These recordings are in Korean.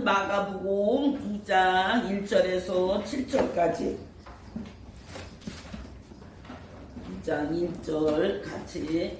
말씀은 마가복음 9장 1절에서 7절까지. 9장 1절 같이.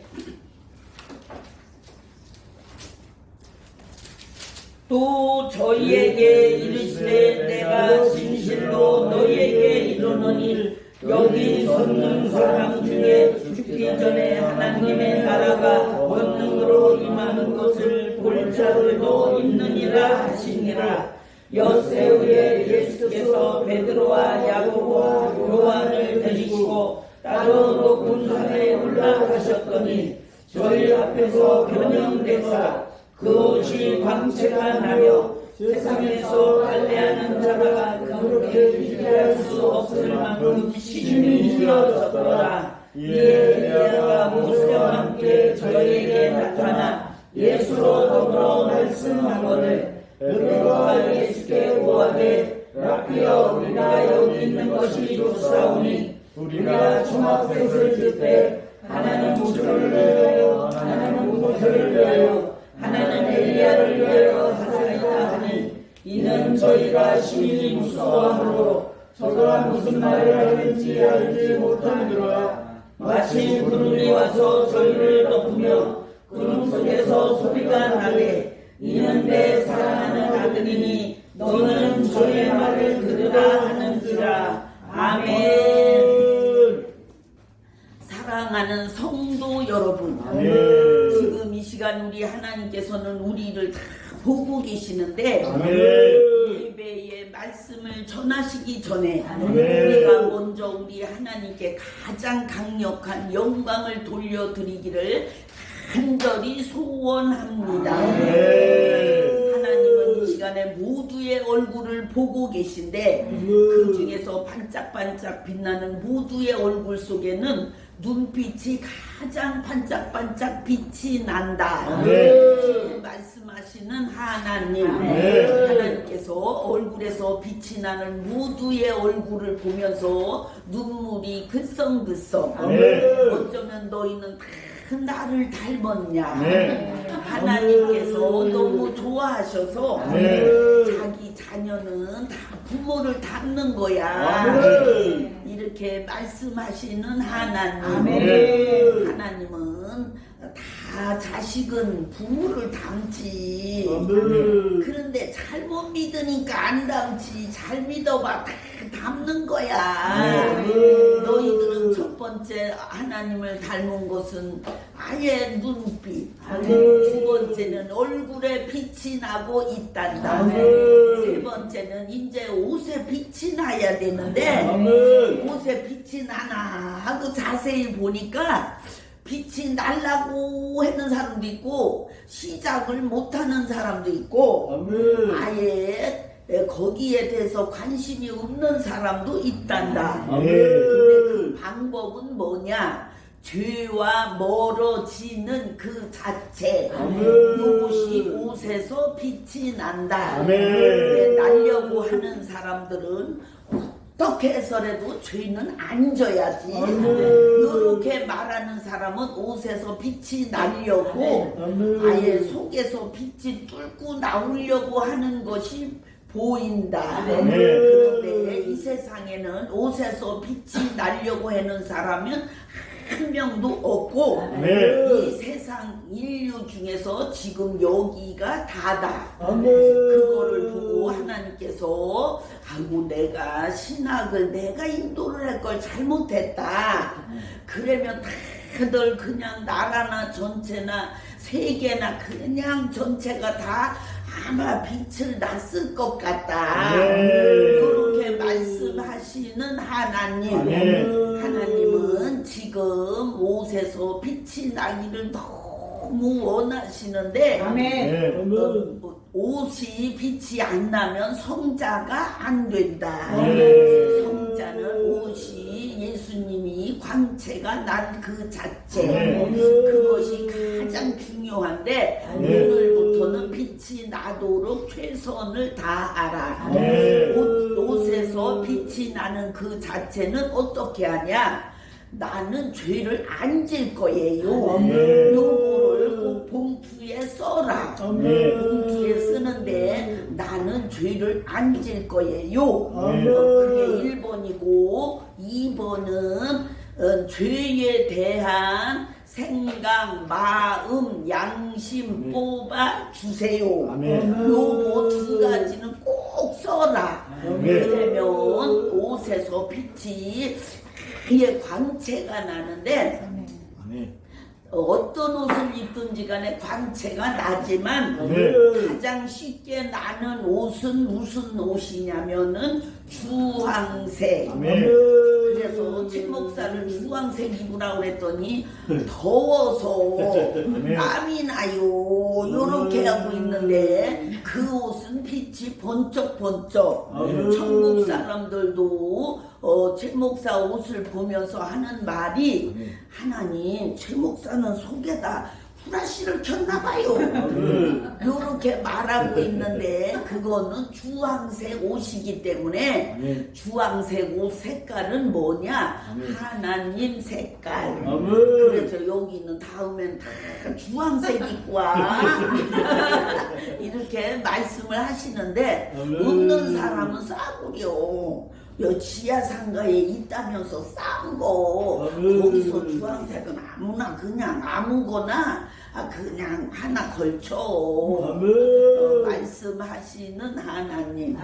또 저희에게 이르시되 내가 진실로 너희에게 이르노니 여기 섰는 사람 중에 죽기 전에 하나님의 나라가 권능으로 임하는 것을 볼 자들도 있느니라 하시니라. 엿새 후에 예수께서 베드로와 야고보와 요한을 데리시고 따로 높은 산에 올라가셨더니 저희 앞에서 변형되사 그 옷이 광채가 나며 세상에서 달래하는 자가 그렇게 비교할 수 없을 만큼 심히 희어졌더라. 이에 엘리야가 모세와 함께 저희에게 나타나 예수로 더불어 말씀하거늘 베드로가 예수께 고하되 라피여 우리가 여기 있는 것이 좋사오니 우리가 초막셋을 질 때 하나는 모세를 위하여 하나는 모세를 위하여 하나는 엘리야를 위하여 하사이다 하니 이는 저희가 심히 무서워하므로 저가 무슨 말을 하는지 알지 못하느라. 마치 구름이 와서 저희를 덮으며 구름 속에서 소리가 나되 이는 내 사랑하는 아들이니 너는 저의 말을 들으라 하는지라. 아멘. 사랑하는 성도 여러분, 지금 이 시간 우리 하나님께서는 우리를 다 보고 계시는데 예배의 말씀을 전하시기 전에 우리가 먼저 우리 하나님께 가장 강력한 영광을 돌려드리기를 간절히 소원합니다. 하나님은 이 시간에 모두의 얼굴을 보고 계신데 그 중에서 반짝반짝 빛나는 모두의 얼굴 속에는 눈빛이 가장 반짝반짝 빛이 난다. 지금 말씀하시는 하나님, 하나님께서 얼굴에서 빛이 나는 모두의 얼굴을 보면서 눈물이 글썽글썽. 어쩌면 너희는 다 나를 닮았냐. 하나님께서 너무 좋아하셔서 자기 자녀는 다 부모를 닮는 거야. 이렇게 말씀하시는 하나님. 하나님은 다 자식은 부모를 닮지. 그런데 잘못 믿으니까 안 닮지. 잘 믿어봐 다 닮는 거야. 너희들은 첫 번째 하나님을 닮은 것은 아예 눈빛, 두 번째는 얼굴에 빛이 나고 있단다. 세 번째는 이제 옷에 빛이 나야 되는데 옷에 빛이 나나 하고 자세히 보니까 빛이 날라고 하는 사람도 있고 시작을 못하는 사람도 있고 아예 거기에 대해서 관심이 없는 사람도 있단다. 근데 그 방법은 뭐냐? 죄와 멀어지는 그 자체. 이것이 옷에서 빛이 난다. 날려고 하는 사람들은 어떻게 해서라도 죄는 안 져야지. 이렇게 말하는 사람은 옷에서 빛이 나려고 아예 속에서 빛이 뚫고 나오려고 하는 것이 보인다. 그런데 이 세상에는 옷에서 빛이 나려고 하는 사람은 한 명도 없고 이 세상 인류 중에서 지금 여기가 다다. 그거를 보고 하나님께서 아이고 내가 신학을 내가 인도를 할 걸 잘못했다. 그러면 다들 그냥 나라나 전체나 세계나 그냥 전체가 다 아마 빛을 났을 것 같다. 그렇게 말씀하시는 하나님. 하나님은 지금 옷에서 빛이 나기를 너무 원하시는데 옷이 빛이 안 나면 성자가 안 된다. 성자는 옷이 예수님이 광채가 난 그 자체. 그것이 가장 중요한데 오늘부터는 빛이 나도록 최선을 다하라. 옷에서 빛이 나는 그 자체는 어떻게 하냐? 나는 죄를 안 질 거예요. 요거를 꼭 봉투에 써라. 봉투에 쓰는데 나는 죄를 안 질 거예요. 그게 1번이고 2번은 죄에 대한 생각, 마음, 양심 뽑아 주세요. 요거 두 가지는 꼭 써라. 그러면 옷에서 빛이 아예 광채가 나는데 어떤 옷을 입든지 간에 광채가 나지만 가장 쉽게 나는 옷은 무슨 옷이냐면은 주황색. 그래서 최 목사를 주황색 입으라고 그랬더니 더워서 땀이 나요. 요렇게 하고 있는데 그 옷은 빛이 번쩍번쩍. 천국 사람들도 최 목사 옷을 보면서 하는 말이 하나님 최 목사는 속에다 후라시를 켰나봐요. 요렇게 말하고 있는데 그거는 주황색 옷이기 때문에 주황색 옷 색깔은 뭐냐? 하나님 색깔. 그래서 여기는 다음엔 다 주황색 입고 와. 이렇게 말씀을 하시는데 없는 사람은 싸구려. 여 지하상가에 있다면서 싼 거 거기서 주황색은 아무나 그냥 아무거나 그냥 하나 걸쳐. 말씀하시는 하나님.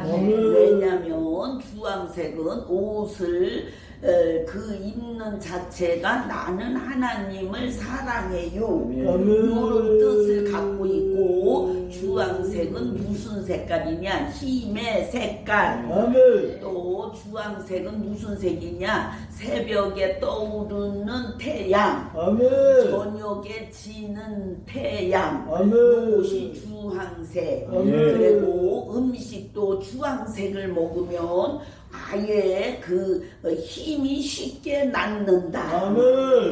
왜냐면 주황색은 옷을 그 입는 자체가 나는 하나님을 사랑해요. 이런 뜻을 갖고 있고 주황색은 무슨 색깔이냐? 힘의 색깔. 또 주황색은 무슨 색이냐? 새벽에 떠오르는 태양. 저녁에 지는 태양. 이것이 주황색. 그리고 음식도 주황색을 먹으면 아예 그 힘이 쉽게 낫는다.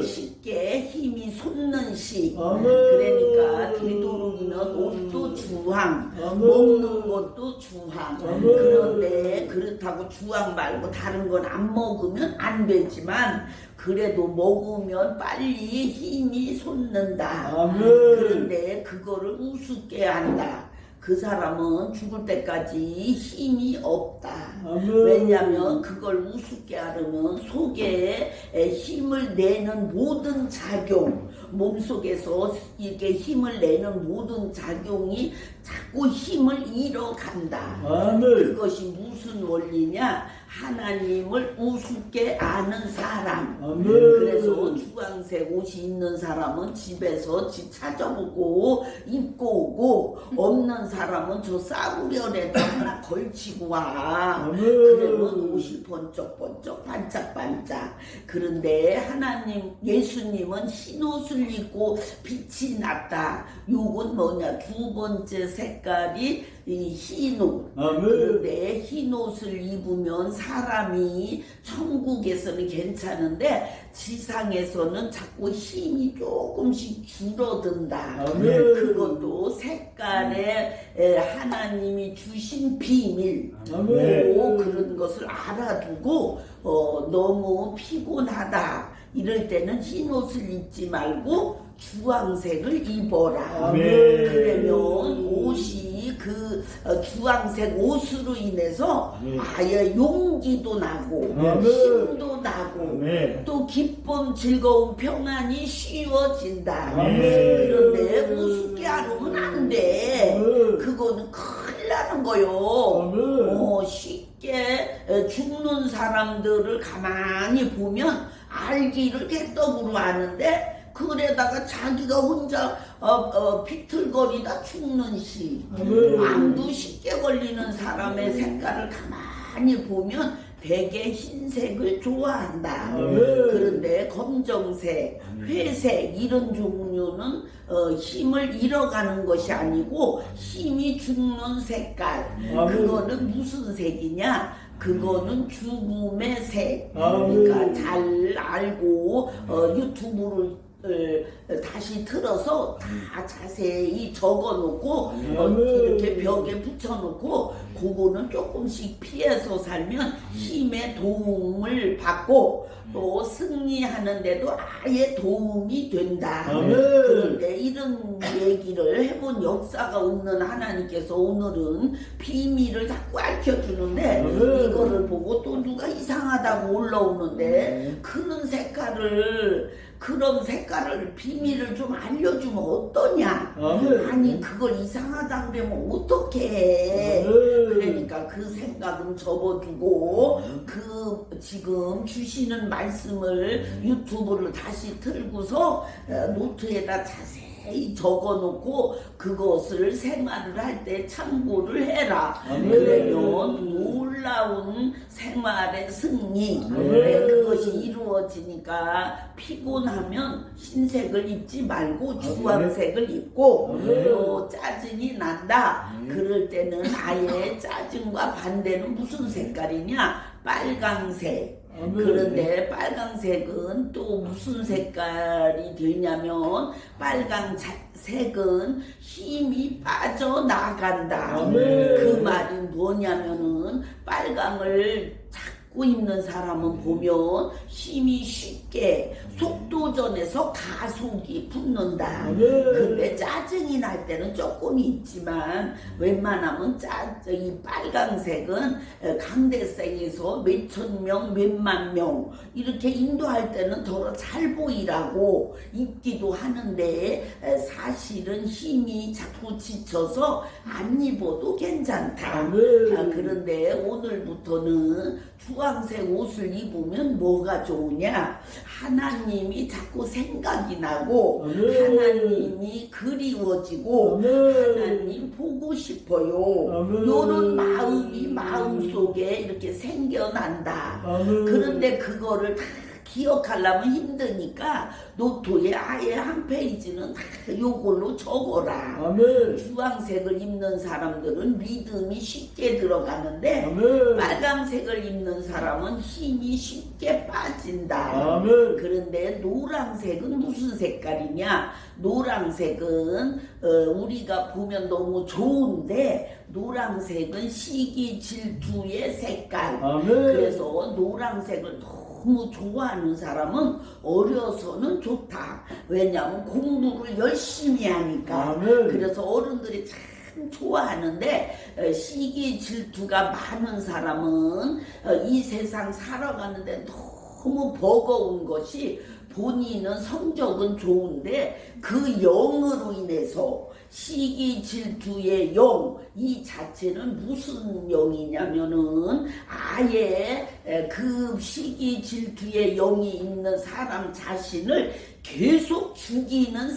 쉽게 힘이 솟는 시. 그러니까 되도록이면 옷도 주황, 먹는 것도 주황. 그런데 그렇다고 주황 말고 다른 건 안 먹으면 안 되지만 그래도 먹으면 빨리 힘이 솟는다. 그런데 그거를 우습게 한다. 그 사람은 죽을 때까지 힘이 없다. 왜냐하면 그걸 우습게 하려면 속에 힘을 내는 모든 작용, 몸속에서 이렇게 힘을 내는 모든 작용이 자꾸 힘을 잃어간다. 그것이 무슨 원리냐? 하나님을 우습게 아는 사람. 그래서 주황색 옷이 있는 사람은 집에서 집 찾아보고 입고 오고 없는 사람은 저 싸구려에다 하나 걸치고 와. 그러면 옷이 번쩍번쩍 반짝반짝. 그런데 하나님 예수님은 흰 옷을 입고 빛이 났다. 요건 뭐냐? 두 번째 색깔이 이 흰옷. 그런데 흰옷을 입으면 사람이 천국에서는 괜찮은데 지상에서는 자꾸 힘이 조금씩 줄어든다. 그것도 색깔에 하나님이 주신 비밀. 그런 것을 알아두고 너무 피곤하다 이럴 때는 흰옷을 입지 말고 주황색을 입어라. 그러면 옷이 그 주황색 옷으로 인해서 아예 용기도 나고 힘도 나고 또 기쁨, 즐거움, 평안이 쉬워진다. 그런데 우습게 하면 안 돼. 그거는 큰일 나는 거요. 쉽게 죽는 사람들을 가만히 보면 알기를 개떡으로 아는데 그래다가 자기가 혼자 비틀거리다 죽는 시. 암도 쉽게 걸리는 사람의 색깔을 가만히 보면 되게 흰색을 좋아한다. 그런데 검정색, 회색 이런 종류는 힘을 잃어가는 것이 아니고 힘이 죽는 색깔. 그거는 무슨 색이냐? 그거는 죽음의 색. 그러니까 잘 알고 유튜브를 다시 틀어서 다 자세히 적어놓고 이렇게 벽에 붙여놓고 그거는 조금씩 피해서 살면 힘의 도움을 받고 또 승리하는데도 아예 도움이 된다. 그런데 이런 얘기를 해본 역사가 없는 하나님께서 오늘은 비밀을 자꾸 알려주는데 이거를 보고 또 누가 이상하다고 올라오는데 그런 색깔을 비밀을 좀 알려주면 어떠냐. 아니 그걸 이상하다 그러면 어떻게 해. 그러니까 그 생각은 접어두고 그 지금 주시는 말씀을 유튜브를 다시 틀고서 노트에다 자세히 적어놓고 그것을 생활을 할 때 참고를 해라. 그러면 놀라운 생활의 승리 그것이 이루어지니까 피곤하면 흰색을 입지 말고 주황색을 입고 또 짜증이 난다 그럴 때는 아예 짜증과 반대는 무슨 색깔이냐 빨강색. 그런데 빨강색은 또 무슨 색깔이 되냐면 빨강색은 힘이 빠져나간다. 그 말이 뭐냐면은 빨강을 자꾸 입는 사람은 보면 힘이 쉽게 속도전에서 가속이 붙는다. 근데 짜증이 날 때는 조금 있지만 웬만하면 이 빨강색은 강대생에서 몇천 명, 몇만 명 이렇게 인도할 때는 더 잘 보이라고 입기도 하는데 사실은 힘이 자꾸 지쳐서 안 입어도 괜찮다. 그런데 오늘부터는 주황색 옷을 입으면 뭐가 좋으냐? 하나님이 자꾸 생각이 나고 하나님이 그리워지고 하나님 보고 싶어요. 요런 마음이 마음속에 이렇게 생겨난다. 그런데 그거를 다 기억하려면 힘드니까 노트에 아예 한 페이지는 다 요걸로 적어라. 주황색을 입는 사람들은 리듬이 쉽게 들어가는데 빨강색을 입는 사람은 힘이 쉽게 빠진다. 그런데 노란색은 무슨 색깔이냐? 노란색은 우리가 보면 너무 좋은데 노란색은 시기 질투의 색깔. 그래서 노란색을 너무 좋아하는 사람은 어려서는 좋다. 왜냐하면 공부를 열심히 하니까. 그래서 어른들이 참 좋아하는데 시기 질투가 많은 사람은 이 세상 살아가는데 너무 버거운 것이 본인은 성적은 좋은데 그 영으로 인해서 시기 질투의 영 이 자체는 무슨 영이냐면은 아예 그 시기 질투의 영이 있는 사람 자신을 계속 죽이는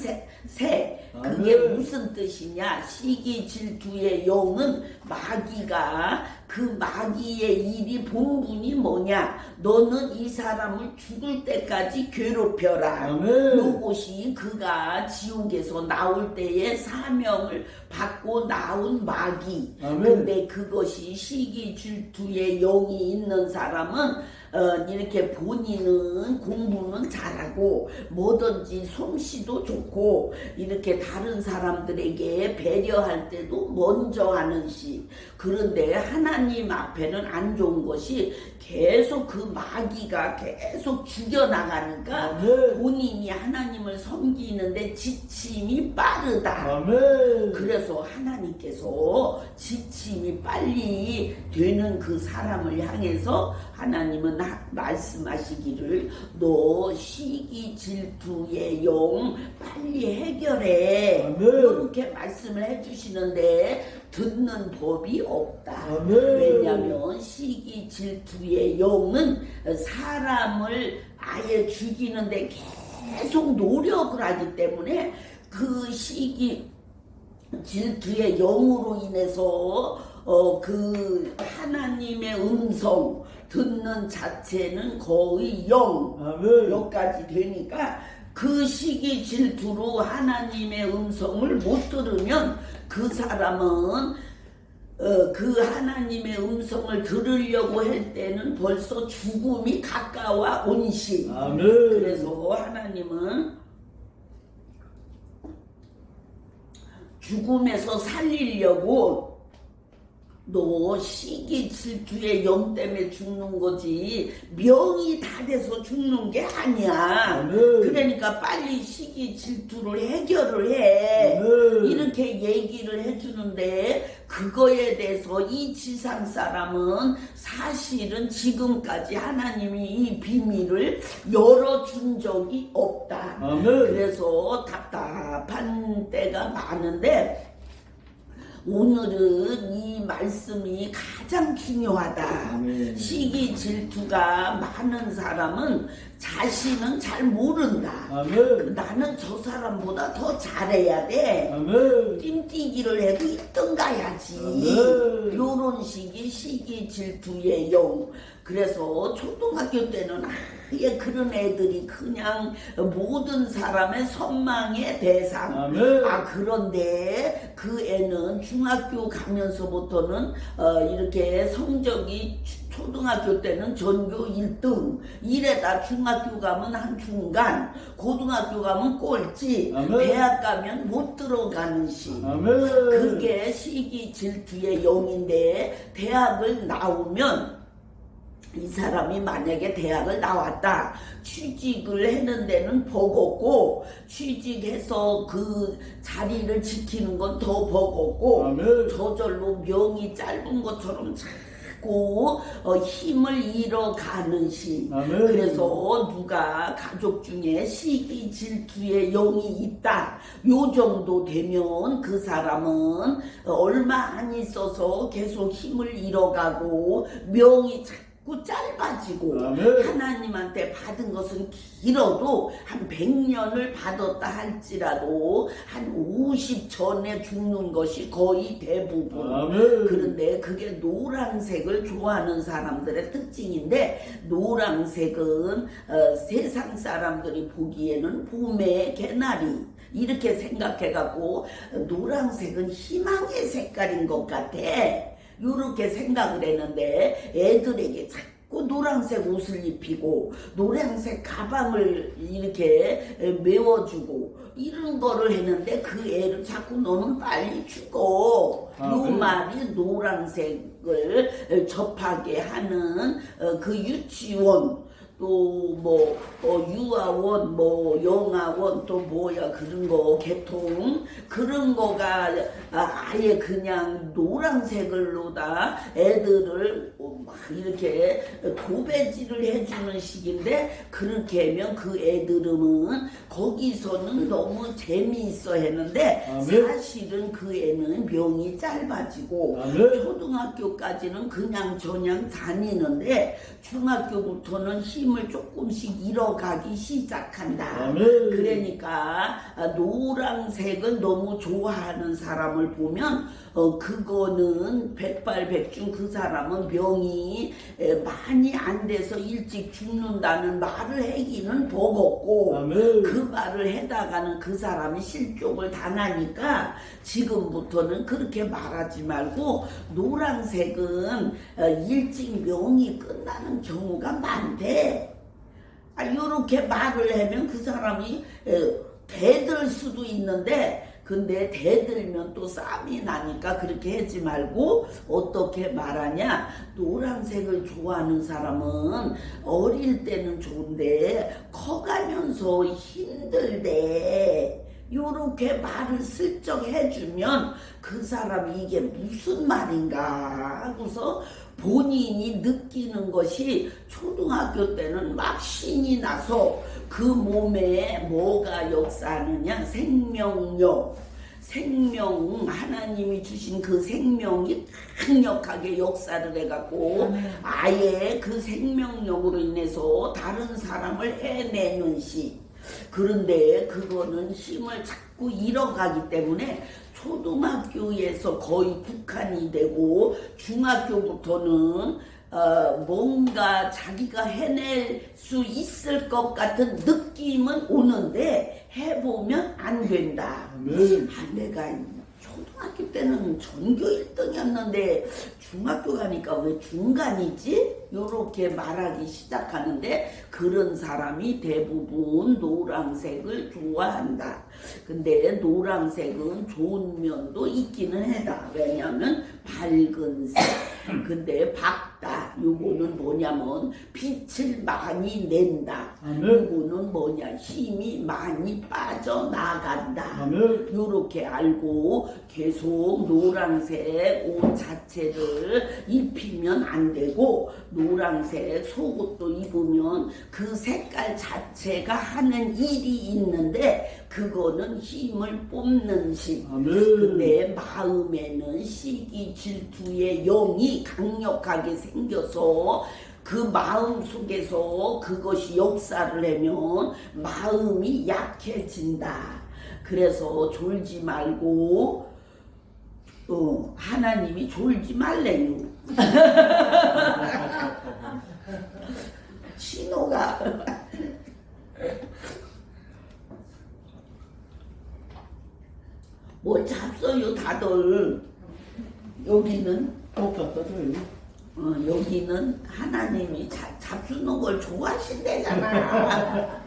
새. 그게 무슨 뜻이냐? 시기 질투의 영은 마귀가 그 마귀의 일이 본분이 뭐냐? 너는 이 사람을 죽을 때까지 괴롭혀라. 요것이 그가 지옥에서 나올 때의 사명을 받고 나온 마귀. 근데 그것이 시기 질투의 영이 있는 사람은 이렇게 본인은 공부는 잘하고 뭐든지 솜씨도 좋고 이렇게 다른 사람들에게 배려할 때도 먼저 하는 시. 그런데 하나님 앞에는 안 좋은 것이 계속 그 마귀가 계속 죽여나가니까 본인이 하나님을 섬기는데 지침이 빠르다. 그래서 하나님께서 지침이 빨리 되는 그 사람을 향해서 하나님은 말씀하시기를 너 시기 질투의 영 빨리 해결해. 이렇게 말씀을 해주시는데 듣는 법이 없다. 왜냐하면 시기 질투의 영은 사람을 아예 죽이는데 계속 노력을 하기 때문에 그 시기 질투의 영으로 인해서 그 하나님의 음성 듣는 자체는 거의 여기까지 되니까 그 시기 질투로 하나님의 음성을 못 들으면 그 사람은 그 하나님의 음성을 들으려고 할 때는 벌써 죽음이 가까워 온시. 그래서 하나님은 죽음에서 살리려고 너 시기 질투의 영 때문에 죽는 거지 명이 다 돼서 죽는 게 아니야. 그러니까 빨리 시기 질투를 해결을 해. 이렇게 얘기를 해주는데 그거에 대해서 이 지상 사람은 사실은 지금까지 하나님이 이 비밀을 열어준 적이 없다. 그래서 답답한 때가 많은데 오늘은 이 말씀이 가장 중요하다. 시기 질투가 많은 사람은 자신은 잘 모른다. 나는 저 사람보다 더 잘해야 돼. 띵뛰기를 해도 1등 가야지. 요런 식이 시기 질투의 영. 그래서 초등학교 때는 아예 그런 애들이 그냥 모든 사람의 선망의 대상. 그런데 그 애는 중학교 가면서부터는 이렇게 성적이 초등학교 때는 전교 1등, 이래다 중학교 가면 한 중간, 고등학교 가면 꼴찌, 대학 가면 못 들어가는 시. 그게 시기 질투의 영인데 대학을 나오면 이 사람이 만약에 대학을 나왔다, 취직을 했는 데는 버겁고 취직해서 그 자리를 지키는 건 더 버겁고 저절로 명이 짧은 것처럼 자꾸 힘을 잃어가는 시. 그래서 누가 가족 중에 시기 질투의 영이 있다, 요 정도 되면 그 사람은 얼마 안 있어서 계속 힘을 잃어가고 명이 짧아지고 하나님한테 받은 것은 길어도 한 100년을 받았다 할지라도 한 50 전에 죽는 것이 거의 대부분. 그런데 그게 노란색을 좋아하는 사람들의 특징인데, 노란색은 세상 사람들이 보기에는 봄의 개나리 이렇게 생각해갖고 노란색은 희망의 색깔인 것 같아. 이렇게 생각을 했는데 애들에게 자꾸 노란색 옷을 입히고 노란색 가방을 이렇게 메워주고 이런 거를 했는데 그 애를 자꾸 너는 빨리 죽어. 요 말이 노란색을 접하게 하는 그 유치원, 또 뭐 유아원, 뭐 영아원, 또 뭐야 그런 거 개통 그런 거가 아예 그냥 노란색을로다 애들을 막 이렇게 도배질을 해주는 식인데, 그렇게 하면 그 애들은 거기서는 너무 재미있어 했는데 사실은 그 애는 명이 짧아지고 초등학교까지는 그냥 저냥 다니는데 중학교부터는 힘을 조금씩 잃어가기 시작한다. 그러니까 노란색은 너무 좋아하는 사람을 보면 그거는 백발백중 그 사람은 명이 많이 안 돼서 일찍 죽는다는 말을 하기는 버겁고 그 말을 해다가는 그 사람이 실족을 당하니까 지금부터는 그렇게 말하지 말고 노란색은 일찍 명이 끝나는 경우가 많대. 요렇게 말을 하면 그 사람이 대들 수도 있는데, 근데 대들면 또 싸움이 나니까 그렇게 하지 말고 어떻게 말하냐, 노란색을 좋아하는 사람은 어릴 때는 좋은데 커가면서 힘들대. 요렇게 말을 슬쩍 해주면 그 사람이 이게 무슨 말인가 하고서 본인이 느끼는 것이 초등학교 때는 막 신이 나서 그 몸에 뭐가 역사하느냐, 생명력, 생명, 하나님이 주신 그 생명이 강력하게 역사를 해갖고 아예 그 생명력으로 인해서 다른 사람을 해내는 시. 그런데 그거는 힘을 자꾸 잃어가기 때문에 초등학교에서 거의 국한이 되고 중학교부터는 뭔가 자기가 해낼 수 있을 것 같은 느낌은 오는데 해보면 안 된다. 내가 초등학교 초등학교 때는 전교 1등이었는데 중학교 가니까 왜 중간이지? 요렇게 말하기 시작하는데 그런 사람이 대부분 노란색을 좋아한다. 근데 노란색은 좋은 면도 있기는 해다. 왜냐하면 밝은 색. 근데 밝다. 요거는 뭐냐면 빛을 많이 낸다. 요거는 뭐냐? 힘이 많이 빠져나간다. 요렇게 알고 계속 노란색 옷 자체를 입히면 안 되고 노란색 속옷도 입으면 그 색깔 자체가 하는 일이 있는데 그거는 힘을 뽑는 식. 근데 마음에는 시기 질투의 영이 강력하게 생겨서 그 마음 속에서 그것이 역사를 하면 마음이 약해진다. 그래서 졸지 말고 하나님이 졸지 말래요. 신호가 뭘 잡어요 다들. 여기는 여기는 하나님이 잡수는 걸 좋아하신대잖아.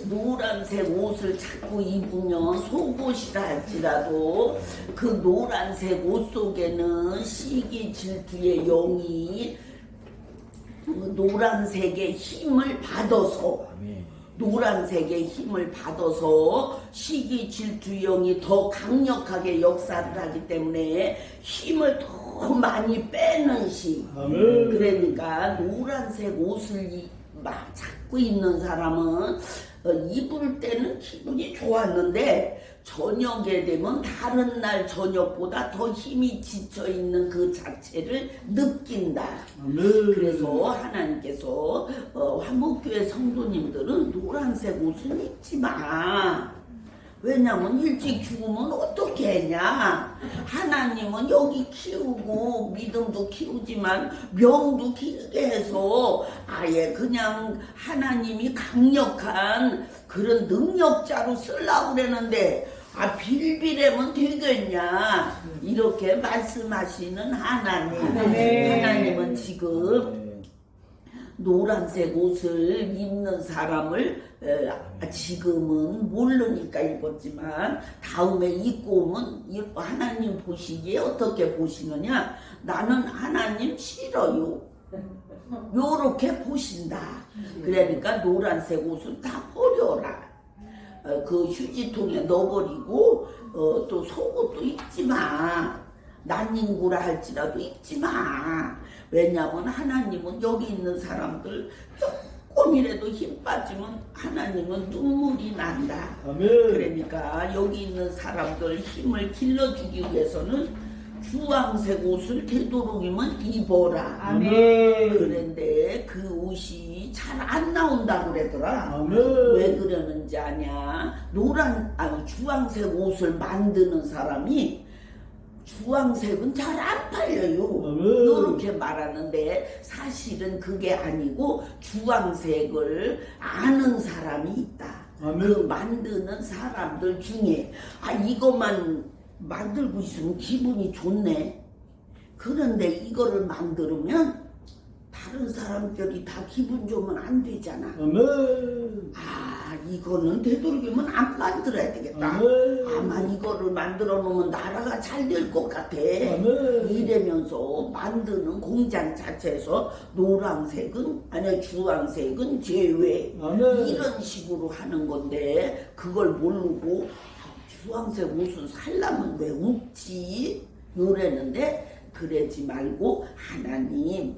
노란색 옷을 자꾸 입으면 속옷이라 할지라도 그 노란색 옷 속에는 시기 질투의 영이 노란색의 힘을 받아서 노란색의 힘을 받아서 시기 질투의 영이 더 강력하게 역사를 하기 때문에 힘을 더 많이 빼는 식. 그러니까 노란색 옷을 자꾸 입는 사람은 입을 때는 기분이 좋았는데 저녁에 되면 다른 날 저녁보다 더 힘이 지쳐있는 그 자체를 느낀다. 그래서 하나님께서 화목교회 성도님들은 노란색 옷을 입지 마. 왜냐면 일찍 죽으면 어떻게 했냐. 하나님은 여기 키우고 믿음도 키우지만 명도 키우게 해서 아예 그냥 하나님이 강력한 그런 능력자로 쓰려고 그러는데 빌비레면 되겠냐. 이렇게 말씀하시는 하나님. 하나님은 지금 노란색 옷을 입는 사람을 지금은 모르니까 입었지만 다음에 입고 오면 하나님 보시기에 어떻게 보시느냐. 나는 하나님 싫어요. 요렇게 보신다. 그러니까 노란색 옷을 다 버려라. 그 휴지통에 넣어버리고 또 속옷도 입지 마. 난닝구라 할지라도 입지 마. 왜냐하면 하나님은 여기 있는 사람들 조금이라도 힘 빠지면 하나님은 눈물이 난다. 그러니까 여기 있는 사람들 힘을 길러주기 위해서는 주황색 옷을 되도록이면 입어라. 그런데 그 옷이 잘 안 나온다고 그러더라. 왜 그러는지 아냐. 주황색 옷을 만드는 사람이 주황색은 잘 안 팔려요. 이렇게 말하는데 사실은 그게 아니고 주황색을 아는 사람이 있다. 그 만드는 사람들 중에 이것만 만들고 있으면 기분이 좋네. 그런데 이거를 만들면 다른 사람들이 다 기분 좋으면 안 되잖아. 이거는 되도록이면 안 만들어야 되겠다. 아마 이거를 만들어 놓으면 나라가 잘 될 것 같아. 이러면서 만드는 공장 자체에서 주황색은 제외. 이런 식으로 하는 건데 그걸 모르고 주황색 옷을 살려면 왜 웃지? 요랬는데 그러지 말고 하나님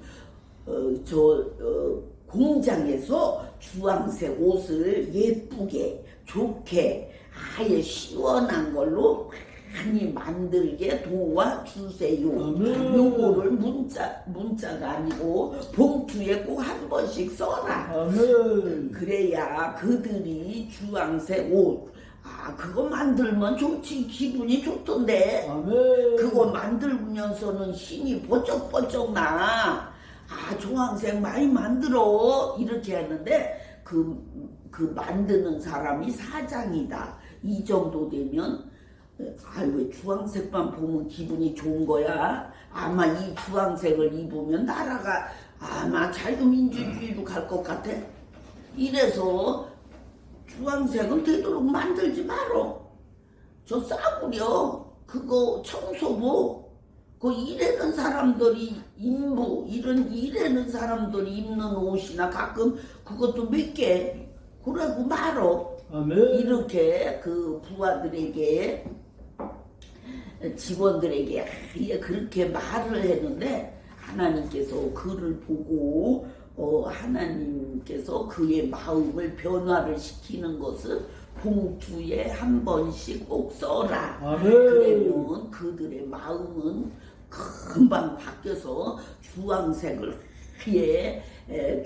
공장에서 주황색 옷을 예쁘게 좋게 아예 시원한 걸로 많이 만들게 도와주세요. 요거를 문자가 아니고 봉투에 꼭 한 번씩 써라. 그래야 그들이 주황색 옷 그거 만들면 좋지. 기분이 좋던데. 그거 만들면서는 힘이 번쩍번쩍 나. 주황색 많이 만들어. 이렇게 했는데 그 만드는 사람이 사장이다. 이 정도 되면 아이고 주황색만 보면 기분이 좋은 거야. 아마 이 주황색을 입으면 나라가 아마 자유민주주의로 갈 것 같아. 이래서 주황색은 되도록 만들지 말어. 저 싸구려 그거 청소부 그 일하는 사람들이 인부 이런 일하는 사람들이 입는 옷이나 가끔 그것도 몇 개 그러고 말어. 이렇게 그 부하들에게 직원들에게 그렇게 말을 했는데 하나님께서 그를 보고 하나님께서 그의 마음을 변화를 시키는 것은 봉투에 한 번씩 꼭 써라. 그러면 그들의 마음은 금방 바뀌어서 주황색을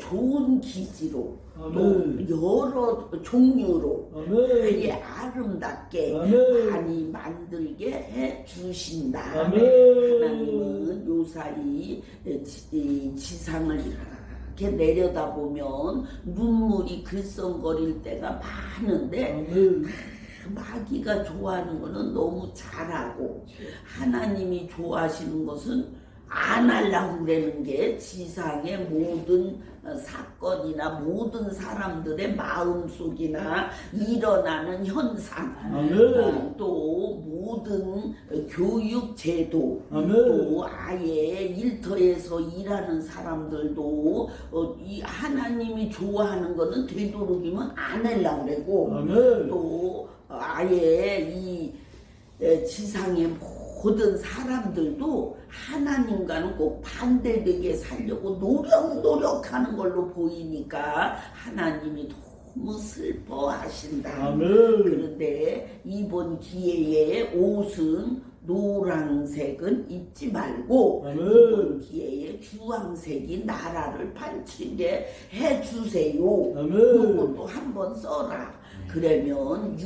좋은 기지로 또 여러 종류로 아름답게 많이 만들게 해 주신다. 하나님은 요사이 지상을 이렇게 내려다보면 눈물이 글썽거릴 때가 많은데 마귀가 좋아하는 거는 너무 잘하고 하나님이 좋아하시는 것은 안 하려고 그러는 게 지상의 모든 사건이나 모든 사람들의 마음속이나 일어나는 현상, 또 모든 교육 제도, 또 아예 일터에서 일하는 사람들도 이 하나님이 좋아하는 거는 되도록이면 안 하려고 그러고 또 아예 이 지상의 모든 사람들도 하나님과는 꼭 반대되게 살려고 노력하는 걸로 보이니까 하나님이 너무 슬퍼하신다. 그런데 이번 기회에 옷은 노란색은 입지 말고 이번 기회에 주황색이 나라를 판치게 해주세요. 이것도 한번 써라. 그러면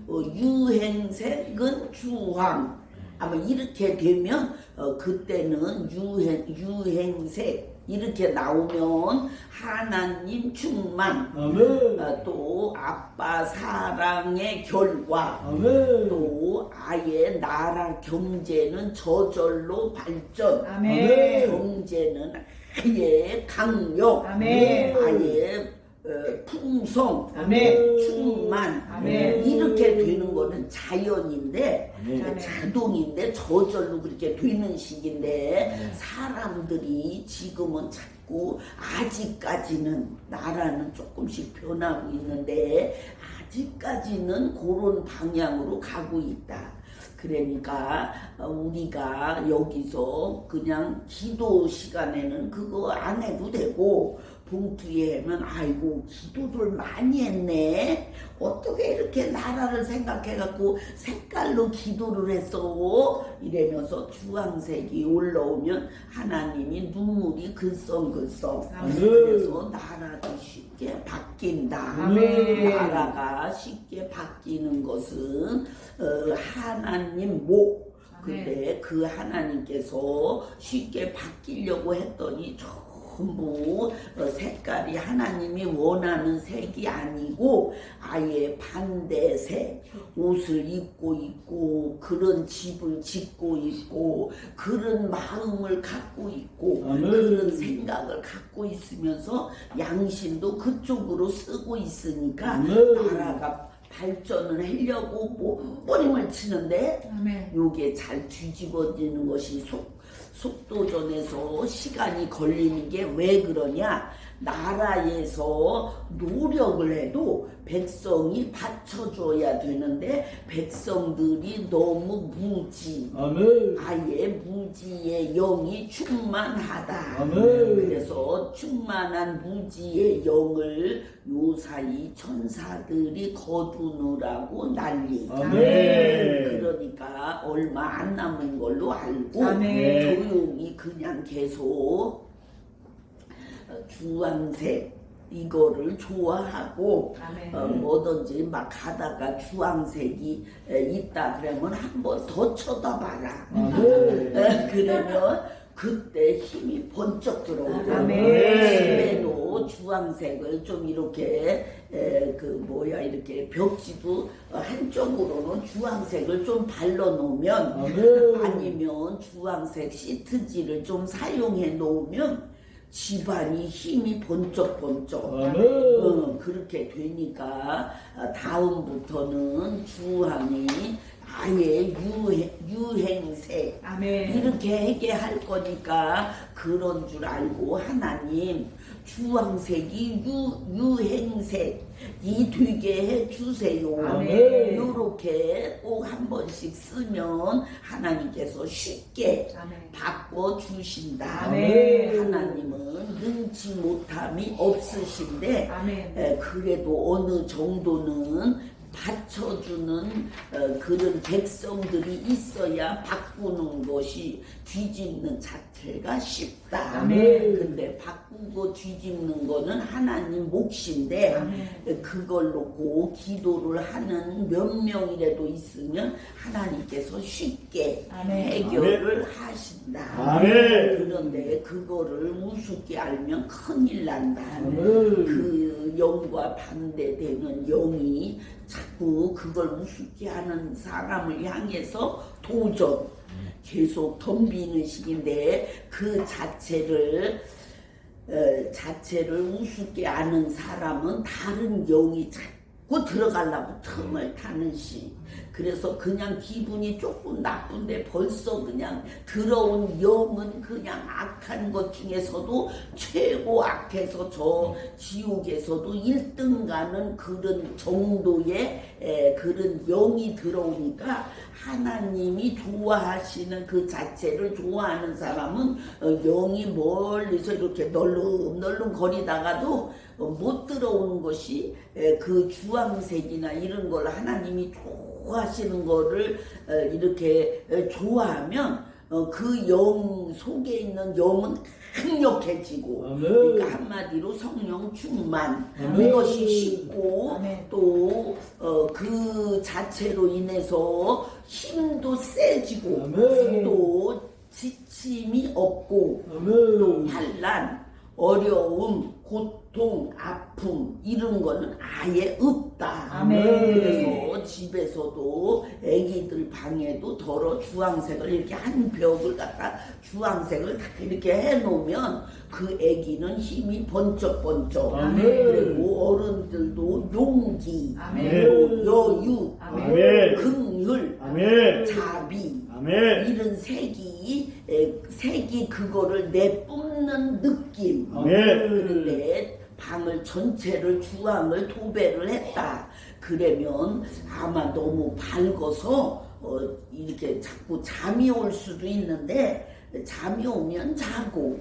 유행색은 주황. 아마 이렇게 되면 그때는 유행색 이렇게 나오면 하나님 충만, 또 아빠 사랑의 결과, 또 아예 나라 경제는 저절로 발전, 경제는 아예 강력, 아예 풍성, 충만, 이렇게 되는 거는 자연인데 자동인데 저절로 그렇게 되는 식인데 사람들이 지금은 자꾸 아직까지는 나라는 조금씩 변하고 있는데 아직까지는 그런 방향으로 가고 있다. 그러니까 우리가 여기서 그냥 기도 시간에는 그거 안 해도 되고 봉투에 하면 아이고 기도를 많이 했네. 어떻게 이렇게 나라를 생각해갖고 색깔로 기도를 했어. 이러면서 주황색이 올라오면 하나님이 눈물이 글썽글썽. 그래서 나라도 쉽게 바뀐다. 나라가 쉽게 바뀌는 것은 하나님 목. 근데 그 하나님께서 쉽게 바뀌려고 했더니 전부 색깔이 하나님이 원하는 색이 아니고 아예 반대색 옷을 입고 있고 그런 집을 짓고 있고 그런 마음을 갖고 있고 그런 생각을 갖고 있으면서 양심도 그쪽으로 쓰고 있으니까 나라가 발전을 하려고 몸부림을 치는데 요게 잘 뒤집어지는 것이 속도전에서 시간이 걸리는 게 왜 그러냐? 나라에서 노력을 해도 백성이 받쳐줘야 되는데 백성들이 너무 무지, 아예 무지의 영이 충만하다. 그래서 충만한 무지의 영을 요사이 천사들이 거두느라고 난리다. 그러니까 얼마 안 남은 걸로 알고 조용히 그냥 계속 주황색 이거를 좋아하고 뭐든지 막 가다가 주황색이 있다 그러면 한번 더 쳐다봐라. 그러면 그때 힘이 번쩍 들어오고 집에도 주황색을 좀 이렇게 이렇게 벽지도 한쪽으로는 주황색을 좀 발라 놓으면 아니면 주황색 시트지를 좀 사용해 놓으면 집안이 힘이 번쩍번쩍 그렇게 되니까 다음부터는 주황이 아예 유행색 이렇게 하게 할 거니까 그런 줄 알고 하나님 주황색이 유행색이 되게 해주세요. 이렇게 꼭 한 번씩 쓰면 하나님께서 쉽게 바꿔주신다. 하나님은 능치 못함이 없으신데 그래도 어느 정도는 받쳐주는 그런 백성들이 있어야 바꾸는 것이 뒤집는 자체가 쉽다. 근데 바꾸고 뒤집는 거는 하나님 몫인데 그걸로 꼭 기도를 하는 몇 명이라도 있으면 하나님께서 쉽게 해결을 하신다. 그런데 그거를 우습게 알면 큰일 난다. 그 영과 반대되는 영이 자꾸 그걸 우습게 하는 사람을 향해서 도전 계속 덤비는 식인데 그 자체를 우습게 아는 사람은 다른 영이 자꾸 들어가려고 틈을 타는 식. 그래서 그냥 기분이 조금 나쁜데 벌써 그냥 들어온 영은 그냥 악한 것 중에서도 최고 악해서 저 지옥에서도 1등 가는 그런 정도의 그런 영이 들어오니까 하나님이 좋아하시는 그 자체를 좋아하는 사람은 영이 멀리서 이렇게 널름널름 거리다가도 못 들어오는 것이 그 주황색이나 이런 걸 하나님이 좋아하시는 거를 이렇게 좋아하면 그 영 속에 있는 영은 강력해지고 그러니까 한마디로 성령 충만 이것이 쉽고 또 그 자체로 인해서 힘도 세지고 또 지침이 없고 또 환난 어려움 고통 아픔 이런 거는 아예 없다. 그래서 집에서도 애기들 방에도 더러 주황색을 이렇게 한 벽을 갖다 주황색을 이렇게 해놓으면 그 애기는 힘이 번쩍번쩍 그리고 어른들도 용기 여유 긍휼 자비 이런 색이 그거를 내뿜는 느낌. 그런데 방을 전체를 주황을 도배를 했다. 그러면 아마 너무 밝아서 이렇게 자꾸 잠이 올 수도 있는데 잠이 오면 자고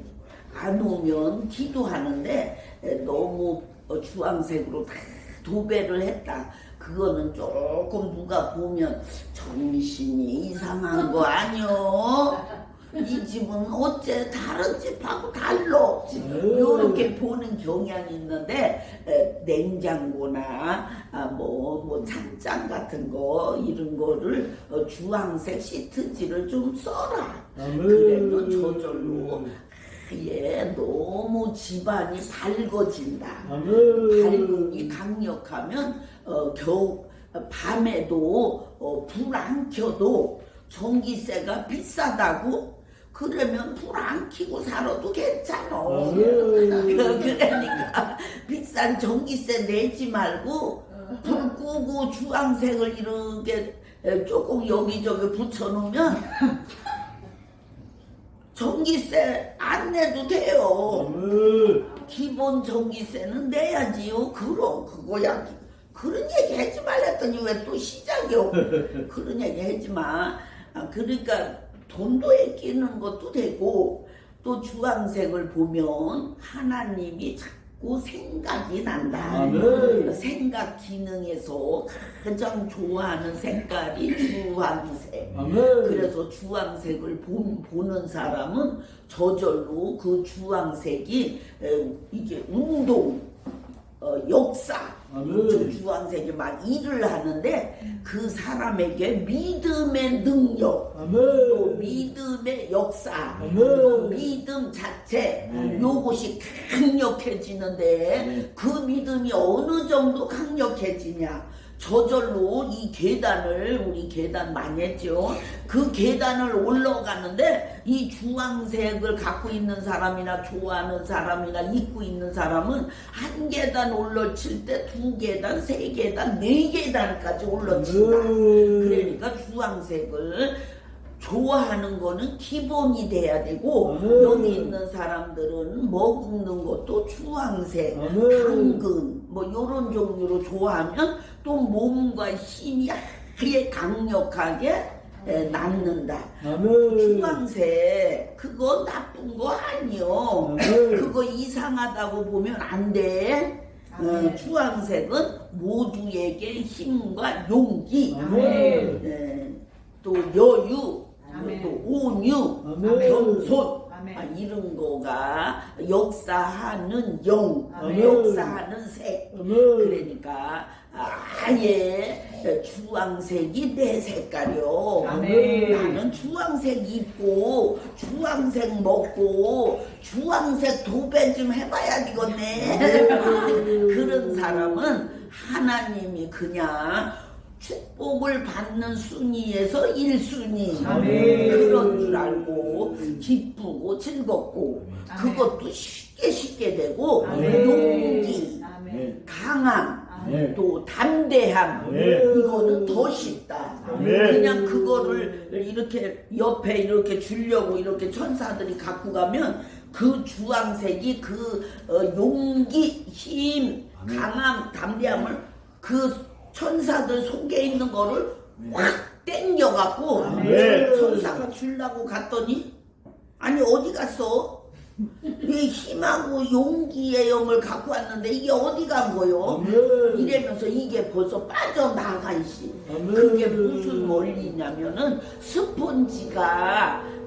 안 오면 기도하는데 너무 주황색으로 다 도배를 했다. 그거는 조금 누가 보면 정신이 이상한 거 아니요? 이 집은 어째 다른 집하고 달라? 이렇게 보는 경향이 있는데 냉장고나 뭐 찬장 같은 거 이런 거를 주황색 시트지를 좀 써라. 그러면 저절로 너무 집안이 밝아진다. 밝음이 강력하면 겨우 밤에도 불 안 켜도 전기세가 비싸다고 그러면 불 안 켜고 살아도 괜찮아. 그러니까 비싼 전기세 내지 말고 불 끄고 주황색을 이렇게 조금 여기저기 붙여놓으면 전기세 안 내도 돼요. 기본 전기세는 내야지요. 그거야. 그런 얘기 하지 말랬더니 왜 또 시작이요? 그런 얘기 하지 마. 그러니까 돈도 아끼는 것도 되고 또 주황색을 보면 하나님이 자꾸 생각이 난다. 생각 기능에서 가장 좋아하는 색깔이 주황색. 그래서 주황색을 보는 사람은 저절로 그 주황색이 이게 운동 역사 주황색이 막 일을 하는데 그 사람에게 믿음의 능력 또 믿음의 구원의 역사, 또 믿음 자체, 요것이 강력해지는데 그 믿음이 어느 정도 강력해지냐? 저절로 이 계단을, 우리 계단 많이 했죠. 그 계단을 올라가는데 이 주황색을 갖고 있는 사람이나 좋아하는 사람이나 입고 있는 사람은 한 계단 올라칠 때 두 계단, 세 계단, 네 계단까지 올라친다. 그러니까 주황색을 좋아하는 거는 기본이 돼야 되고 여기 있는 사람들은 먹는 것도 주황색, 당근 뭐 이런 종류로 좋아하면 또 몸과 힘이 아예 강력하게 낳는다. 주황색 그거 나쁜 거 아니요. 그거 이상하다고 보면 안 돼. 주황색은 모두에게 힘과 용기, 또 여유, 또 온유, 겸손, 이런 거가 역사하는 영, 역사하는 색. 그러니까 아예 주황색이 내 색깔이요. 나는 주황색 입고 주황색 먹고 주황색 도배 좀 해봐야 되겠네. 그런 사람은 하나님이 그냥 축복을 받는 순위에서 1순위 그런 줄 알고 기쁘고 즐겁고 그것도 쉽게 되고 용기, 강함, 또 담대함 이거는 더 쉽다. 그냥 그거를 이렇게 옆에 이렇게 주려고 이렇게 천사들이 갖고 가면 그 주황색이 그 용기, 힘, 강함, 담대함을 그 천사들 속에 있는 거를 확 땡겨갖고 천사가 주려고 갔더니 아니 어디 갔어? 이 힘하고 용기의 영을 갖고 왔는데 이게 어디 간 거요? 이러면서 이게 벌써 빠져나가 있지. 그게 무슨 원리냐면은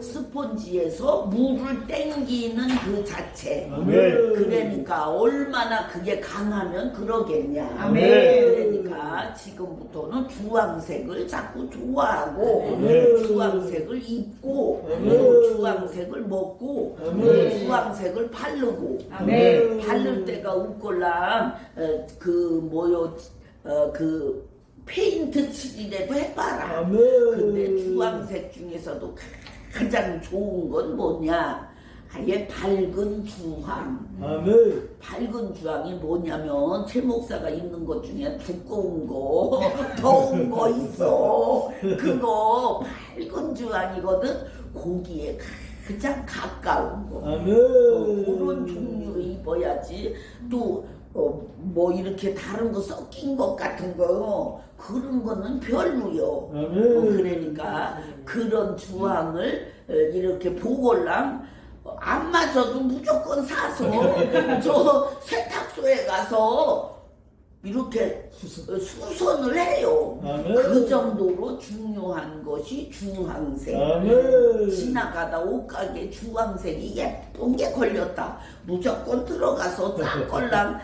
스폰지에서 물을 땡기는 그 자체. 그러니까 얼마나 그게 강하면 그러겠냐. 그러니까 지금부터는 주황색을 자꾸 좋아하고 주황색을 입고 주황색을 먹고 주황색을 바르고 바를 때가 웃걸랑 그 페인트 칠이라도 해봐라. 근데 주황색 중에서도 가장 좋은 건 뭐냐? 아예 밝은 주황. 밝은 주황이 뭐냐면 최 목사가 입는 것 중에 두꺼운 거, 더운 거 있어. 그거 밝은 주황이거든. 거기에 가장 가까운 거. 그런 종류 입어야지. 또 뭐 이렇게 다른 거 섞인 것 같은 거 그런 거는 별로요. 그러니까 그런 주황을 이렇게 보걸랑 안 맞아도 무조건 사서 저 세탁소에 가서 이렇게 수선을 해요. 그 정도로 중요한 것이 주황색. 지나가다 옷가게 주황색이 예쁜 게 걸렸다. 무조건 들어가서 짝걸랑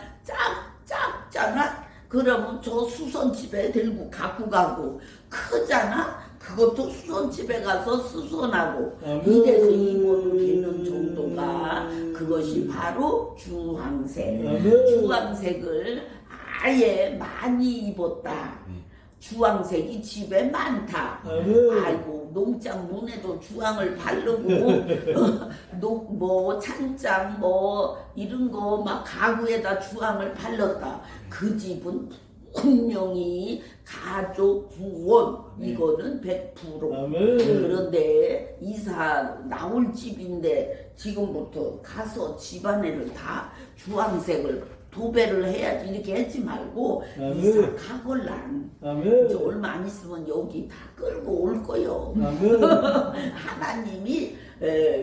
짝잖아. 그러면 저 수선집에 들고 갖고 가고 크잖아. 그것도 수선집에 가서 수선하고 이래서 입어도 되는 정도가 그것이 바로 주황색. 주황색을 아예 많이 입었다. 주황색이 집에 많다. 아이고 농장 문에도 주황을 바르고 뭐 찬장 뭐 이런 거 막 가구에다 주황을 발랐다. 그 집은 분명히 가족 구원 이거는 100%. 그런데 이사 나올 집인데 지금부터 가서 집안에를 다 주황색을 도배를 해야지 이렇게 하지 말고 이사 가걸랑 이제 얼마 안 있으면 여기 다 끌고 올 거요. 하나님이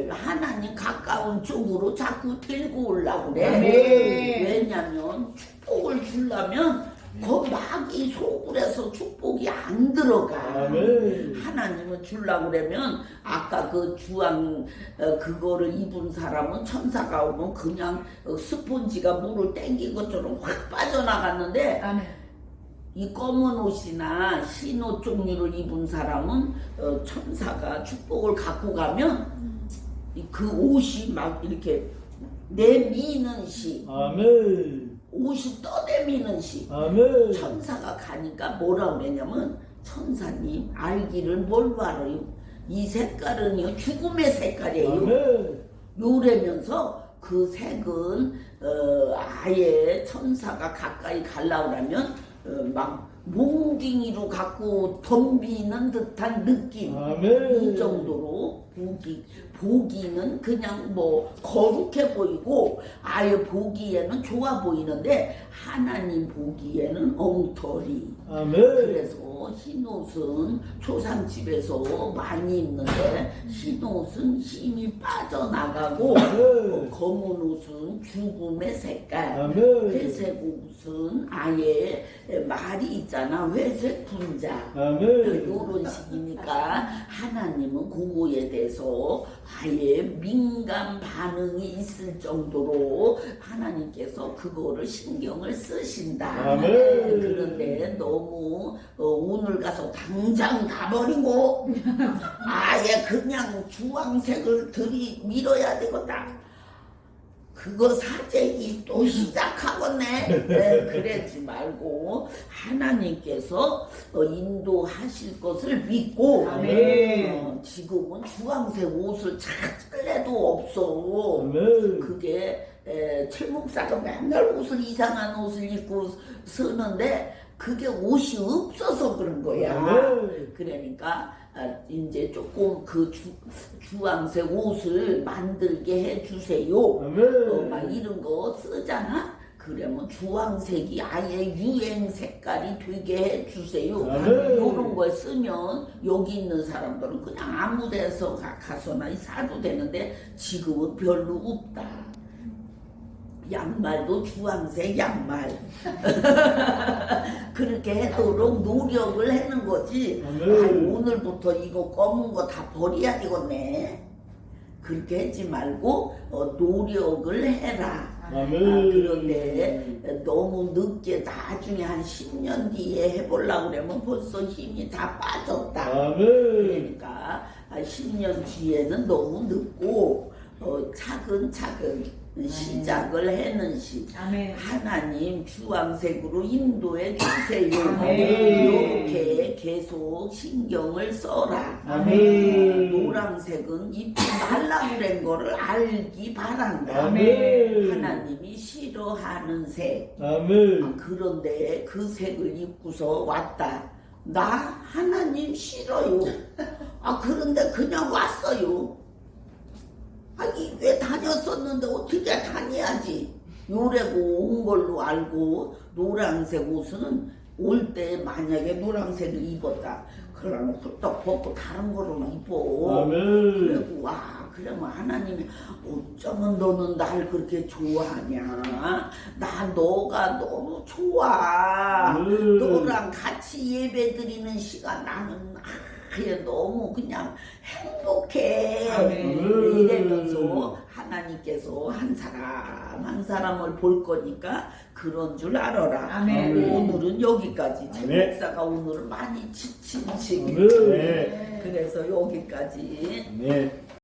하나님 가까운 쪽으로 자꾸 들고 오려고 그래. 왜냐면 축복을 주려면 막이 소굴에서 축복이 안 들어가. 하나님은 주려고 그러면 아까 그 주황 그거를 입은 사람은 천사가 오면 그냥 스폰지가 물을 땡긴 것처럼 확 빠져나갔는데 이 검은 옷이나 흰 옷 종류를 입은 사람은 천사가 축복을 갖고 가면 그 옷이 막 이렇게 내미는 시, 아멘. 옷이 떠내미는 시. 아멘. 천사가 가니까 뭐라 그랬냐면 천사님 알기를 뭘로 알아요? 이 색깔은요 죽음의 색깔이에요. 아멘. 요래면서 그 색은 아예 천사가 가까이 가려고 하면 막 몽둥이로 갖고 덤비는 듯한 느낌. 아멘. 이 정도로 보기는 그냥 뭐 거룩해 보이고 아예 보기에는 좋아 보이는데 하나님 보기에는 엉터리. 아멘. 그래서 흰옷은 초상집에서 많이 입는데 흰옷은 힘이 빠져나가고 검은 옷은 죽음의 색깔. 아멘. 회색 옷은 아예 말이 있잖아. 회색 분자. 아멘. 요런 식이니까 하나님은 그거에 대해서 아예 민감 반응이 있을 정도로 하나님께서 그거를 신경을 쓰신다. 아멘. 그런데 너무 오늘 가서 당장 가버리고 아예 그냥 주황색을 밀어야 되겠다. 그거 사재기 또 시작하겠네. 네, 그러지 말고 하나님께서 인도하실 것을 믿고 지금은 주황색 옷을 찾을래도 없어. 아멘. 그게 최 목사가 맨날 옷을 이상한 옷을 입고 쓰는데 그게 옷이 없어서 그런 거야. 아멘. 그러니까 이제 조금 그 주황색 옷을 만들게 해주세요. 아멘. 막 이런 거 쓰잖아. 그러면 주황색이 아예 유행 색깔이 되게 해주세요. 아멘. 이런 걸 쓰면 여기 있는 사람들은 그냥 아무 데서 가서나 사도 되는데 지금은 별로 없다. 양말도 주황색 양말. 그렇게 하도록 노력을 하는 거지. 아니, 오늘부터 이거 검은 거 다 버려야 되겠네. 그렇게 하지 말고 노력을 해라. 그런데 너무 늦게 나중에 한 10년 뒤에 해보려고 그러면 벌써 힘이 다 빠졌다. 그러니까 10년 뒤에는 너무 늦고 차근차근 시작을 해는 시. 하나님 주황색으로 인도해 주세요. 이렇게 계속 신경을 써라. 노란색은 입지 말라고 그런 거를 알기 바란다. 하나님이 싫어하는 색. 그런데 그 색을 입고서 왔다. 나 하나님 싫어요. 그런데 그냥 왔어요. 왜 다녔었는데 어떻게 다녀야지. 요래고 온 걸로 알고 노란색 옷은 올 때 만약에 노란색을 입었다. 그러면 훌떡 벗고 다른 거로만 입어. 그리고 와 그러면 하나님이 어쩌면 너는 날 그렇게 좋아하냐. 나 너가 너무 좋아. 너랑 같이 예배 드리는 시간 나는 너무 그냥 행복해. 이러면서 하나님께서 한 사람 한 사람을 볼 거니까 그런 줄 알아라. 오늘은 여기까지. 제 목사가 오늘 많이 지친 시기. 그래서 여기까지.